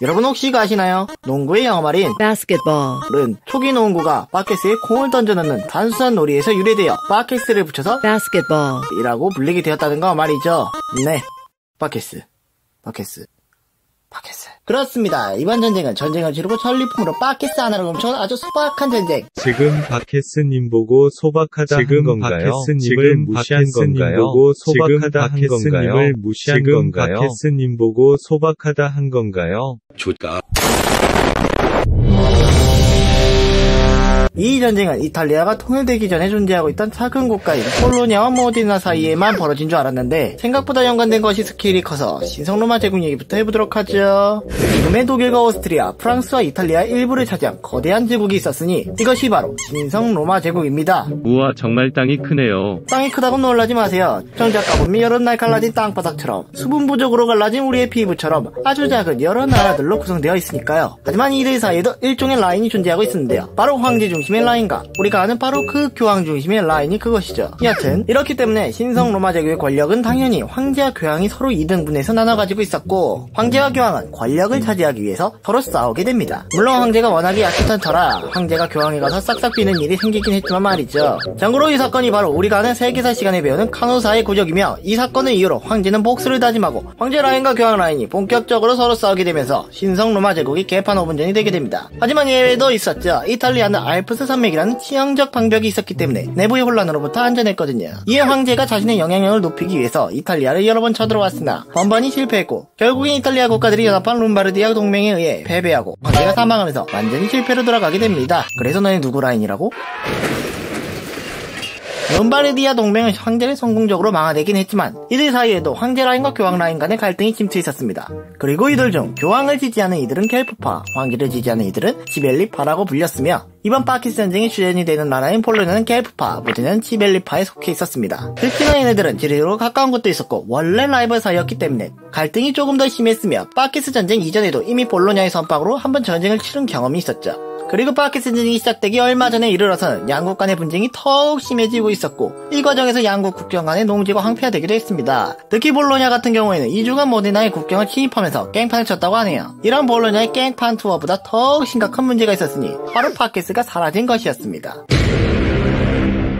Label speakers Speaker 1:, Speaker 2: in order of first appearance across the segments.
Speaker 1: 여러분 혹시 아시나요? 농구의 영어말인
Speaker 2: basketball은
Speaker 1: 초기 농구가 바켓스에 공을 던져넣는 단순한 놀이에서 유래되어 바켓스를 붙여서 basketball이라고 불리게 되었다는 거 말이죠. 네, 바켓스. 그렇습니다. 이번 전쟁은 전쟁을 치르고 전리품으로 바켓스 하나를 훔쳐온 아주 소박한 전쟁.
Speaker 3: 지금 바켓스님 보고 소박하다 한 건가요? 바켓스님을 무시한 건가요? 지금 바켓스님을 무시한 건가요? 바켓스님 보고 소박하다 한 건가요?
Speaker 4: 좋다.
Speaker 1: 이 전쟁은 이탈리아가 통일되기 전에 존재하고 있던 작은 국가인 폴로냐와 모데나 사이에만 벌어진 줄 알았는데 생각보다 연관된 것이 스케일이 커서 신성로마 제국 얘기부터 해보도록 하죠. 지금의 독일과 오스트리아, 프랑스와 이탈리아 일부를 차지한 거대한 제국이 있었으니 이것이 바로 신성로마 제국입니다.
Speaker 5: 우와, 정말 땅이 크네요.
Speaker 1: 땅이 크다고 놀라지 마세요. 정작 가보면 여러 날 갈라진 땅바닥처럼 수분 부족으로 갈라진 우리의 피부처럼 아주 작은 여러 나라들로 구성되어 있으니까요. 하지만 이들 사이에도 일종의 라인이 존재하고 있는데요. 바로 황제 중심의 라인과 우리가 아는 바로 그 교황 중심의 라인이 그것이죠. 여튼 이렇기 때문에 신성 로마 제국의 권력은 당연히 황제와 교황이 서로 2등분해서 나눠가지고 있었고, 황제와 교황은 권력을 차지하기 위해서 서로 싸우게 됩니다. 물론 황제가 워낙에 약했던 터라 황제가 교황에 가서 싹싹 비는 일이 생기긴 했지만 말이죠. 참고로 이 사건이 바로 우리가 아는 세계사 시간에 배우는 카누사의 구적이며, 이 사건을 이유로 황제는 복수를 다짐하고 황제 라인과 교황 라인이 본격적으로 서로 싸우게 되면서 신성 로마 제국이 개판 5분전이 되게 됩니다. 하지만 예외도 있었죠. 이탈리아는 알프스 산맥이라는 지형적 방벽이 있었기 때문에 내부의 혼란으로부터 안전했거든요. 이에 황제가 자신의 영향력을 높이기 위해서 이탈리아를 여러 번 쳐들어왔으나 번번이 실패했고, 결국엔 이탈리아 국가들이 연합한 룸바르디아 동맹에 의해 패배하고 황제가 사망하면서 완전히 실패로 돌아가게 됩니다. 그래서 너네 누구 라인이라고? 롬바르디아 동맹은 황제를 성공적으로 막아내긴 했지만 이들 사이에도 황제 라인과 교황 라인 간의 갈등이 침투해 있었습니다. 그리고 이들 중 교황을 지지하는 이들은 켈프파, 황제를 지지하는 이들은 지벨리파라고 불렸으며, 이번 바켓스 전쟁의 주연이 되는 나라인 폴로냐는 켈프파, 모데나는 지벨리파에 속해 있었습니다. 특히나 얘네들은 지리로 가까운 것도 있었고 원래 라이벌 사이였기 때문에 갈등이 조금 더 심했으며, 바켓스 전쟁 이전에도 이미 볼로냐의 선박으로 한번 전쟁을 치른 경험이 있었죠. 그리고 바켓스 전쟁이 시작되기 얼마 전에 이르러서는 양국 간의 분쟁이 더욱 심해지고 있었고, 이 과정에서 양국 국경 간의 농지가 황폐화되기도 했습니다. 특히 볼로냐 같은 경우에는 2주간 모데나의 국경을 침입하면서 깽판을 쳤다고 하네요. 이런 볼로냐의 깽판 투어보다 더욱 심각한 문제가 있었으니 바로 바켓스가 사라진 것이었습니다.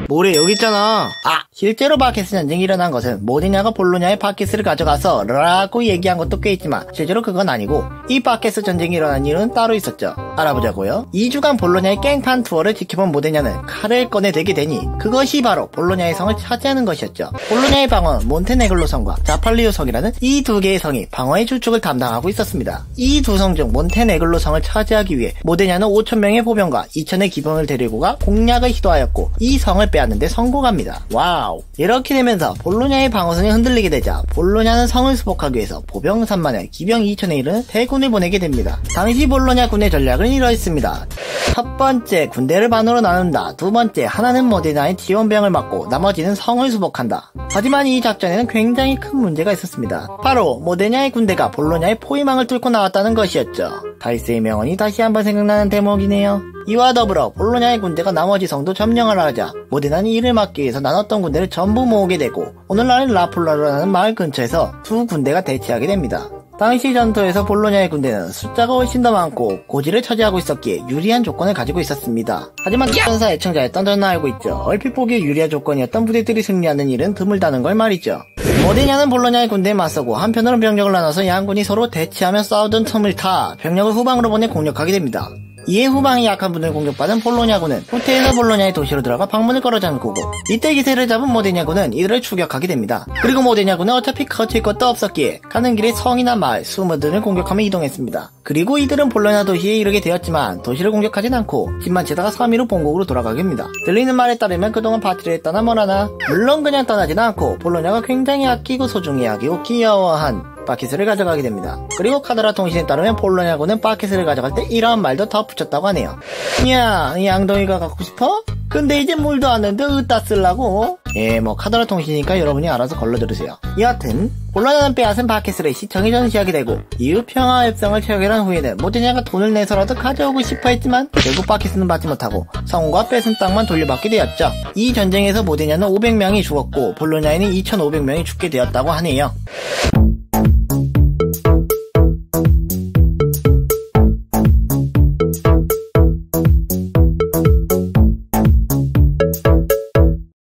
Speaker 1: 뭐래, 여기 있잖아. 실제로 바켓스 전쟁이 일어난 것은 모데냐가 볼로냐의 바켓스를 가져가서 라고 얘기한 것도 꽤 있지만 실제로 그건 아니고, 이 바켓스 전쟁이 일어난 이유는 따로 있었죠. 알아보자고요. 2주간 볼로냐의 깽판 투어를 지켜본 모데냐는 칼을 꺼내들게 되니 그것이 바로 볼로냐의 성을 차지하는 것이었죠. 볼로냐의 방어는 몬테네글로 성과 자팔리오 성이라는 이 두 개의 성이 방어의 주축을 담당하고 있었습니다. 이 두 성 중 몬테네글로 성을 차지하기 위해 모데냐는 5,000명의 보병과 2,000의 기병을 데리고 가 공략을 시도하였고, 이 성을 빼앗는데 성공합니다. 와우. 이렇게 되면서 볼로냐의 방어선이 흔들리게 되자 볼로냐는 성을 수복하기 위해서 보병 3만에 기병 2,000에 이르는 대군을 보내게 됩니다. 당시 볼로냐 군의 전략은 이러했습니다. 첫 번째, 군대를 반으로 나눈다. 두 번째, 하나는 모데나의 지원병을 막고 나머지는 성을 수복한다. 하지만 이 작전에는 굉장히 큰 문제가 있었습니다. 바로 모데냐의 군대가 볼로냐의 포위망을 뚫고 나왔다는 것이었죠. 다이스의 명언이 다시 한번 생각나는 대목이네요. 이와 더불어 볼로냐의 군대가 나머지 성도 점령하려 하자 모데나는 이를 막기 위해서 나눴던 군대를 전부 모으게 되고, 오늘날의 라폴라로라는 마을 근처에서 두 군대가 대치하게 됩니다. 당시 전투에서 볼로냐의 군대는 숫자가 훨씬 더 많고 고지를 차지하고 있었기에 유리한 조건을 가지고 있었습니다. 하지만 전사 애청자였던 저는 알고 있죠. 얼핏 보기에 유리한 조건이었던 부대들이 승리하는 일은 드물다는 걸 말이죠. 모데냐는 볼로냐의 군대에 맞서고 한편으로 병력을 나눠서 양군이 서로 대치하며 싸우던 틈을 타 병력을 후방으로 보내 공격하게 됩니다. 이에 후방이 약한 분을 공격받은 볼로냐군은 후퇴해서 볼로냐의 도시로 들어가 방문을 걸어 잠그고, 이때 기세를 잡은 모데냐군은 이들을 추격하게 됩니다. 그리고 모데냐군은 어차피 거칠 것도 없었기에 가는 길에 성이나 마을, 수문 등을 공격하며 이동했습니다. 그리고 이들은 볼로냐 도시에 이르게 되었지만 도시를 공격하진 않고 집만 치다가 3일 후 본국으로 돌아가게 됩니다. 들리는 말에 따르면 그동안 파티를 했다나 뭐라나, 물론 그냥 떠나지는 않고 볼로냐가 굉장히 아끼고 소중히 여기고 귀여워한 바켓스를 가져가게 됩니다. 그리고 카더라 통신에 따르면 볼로냐군은 바켓스를 가져갈 때 이런 말도 더 붙였다고 하네요. 야, 양동이가 갖고 싶어? 근데 이제 물도 왔는데 어디다 쓰려고? 뭐 카더라 통신이니까 여러분이 알아서 걸러 들으세요. 여하튼 볼로냐는 빼앗은 바켓스를 시청에 전시하게 되고, 이후 평화협정을 체결한 후에는 모데냐가 돈을 내서라도 가져오고 싶어 했지만 결국 바켓스는 받지 못하고 성과 뺏은 땅만 돌려받게 되었죠. 이 전쟁에서 모데냐는 500명이 죽었고 볼로냐에는 2,500명이 죽게 되었다고 하네요.